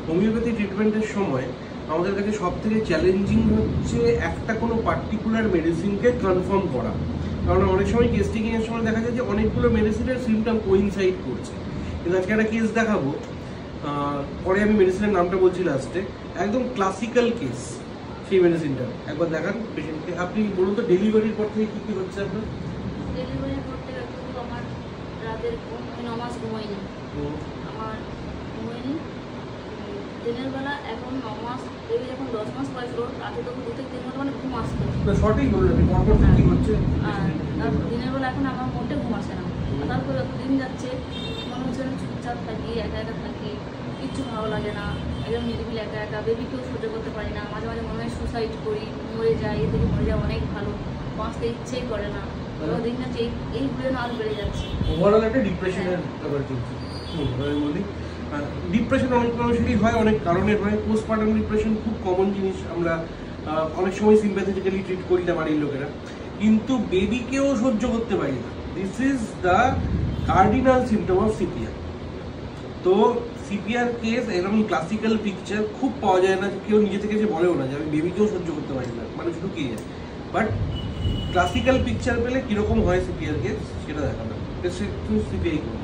Homeopathy ট্রিটমেন্টের সময় আমাদের কাছে সব থেকে চ্যালেঞ্জিং হচ্ছে একটা কোনো পার্টিকুলার মেডিসিনকে কনফার্ম করা। কারণ অনেক সময় কেস টেকিংয়ের সময় দেখা যায় যে অনেকগুলো মেডিসিনের সিমটম কোইনসাইড করছে। কিন্তু আজকে একটা কেস দেখাবো, পরে আমি মেডিসিনের নামটা বলছি লাস্টে, একদম ক্লাসিক্যাল কেস সেই মেডিসিনটা একবার দেখান পেশেন্টকে। আপনি বলুন তো ডেলিভারির পর থেকে কী কী হচ্ছে আপনার? ডেলিভারির পর থেকে কিন্তু আমার রাতের 9 মাস ঘুমাইনি, আমার ঘুমাইনি দিনের বেলা। এখন 9 মাস বেবি যখন 10 মাস বয়স ওর রাতে তখন 2-3 ঘন্টা মানে ঘুম আসতো। সঠিক বলুন আপনি পরপর কী হচ্ছে। আর তারপর দিনের বেলা এখন আমার মোটে ঘুম আসে না। তারপর দিন যাচ্ছে মনে হচ্ছে চুপচাপ থাকি, একা একা থাকি, কিচ্ছু ভালো লাগে না, একদম নিরিবিলি একা একা। বেবিকেও সহ্য করতে পারি না, মাঝে মাঝে মনে হয় সুসাইড করি, মরে যাই, এ থেকে মরে যাওয়া অনেক ভালো, বাঁচতে ইচ্ছেই করে না। দিন যাচ্ছে এইগুলো না আরও বেড়ে যাচ্ছে। ওভারঅল একটা ডিপ্রেশনের ব্যাপার চলছে। আমি বলি ডিপ্রেশন অনেক মানুষেরই হয়, অনেক কারণের হয়। পোস্টপার্টাম ডিপ্রেশন খুব কমন জিনিস, আমরা অনেক সময় সিম্প্যাথেটিক্যালি ট্রিট করি না বাড়ির লোকেরা, কিন্তু বেবিকেও সহ্য করতে পারি না। This is the cardinal symptom of CPR. তো সিপিআর কেস এরকম ক্লাসিক্যাল পিকচার খুব পাওয়া যায় না, কেউ নিজে থেকে যে বলেও না যে আমি বেবিকেও সহ্য করতে পারি না, মানুষ ঢুকিয়ে যায়। বাট ক্লাসিক্যাল পিকচার পেলে কীরকম হয় সিপিআর কেস সেটা দেখানো, একটু সিপিআই করুন।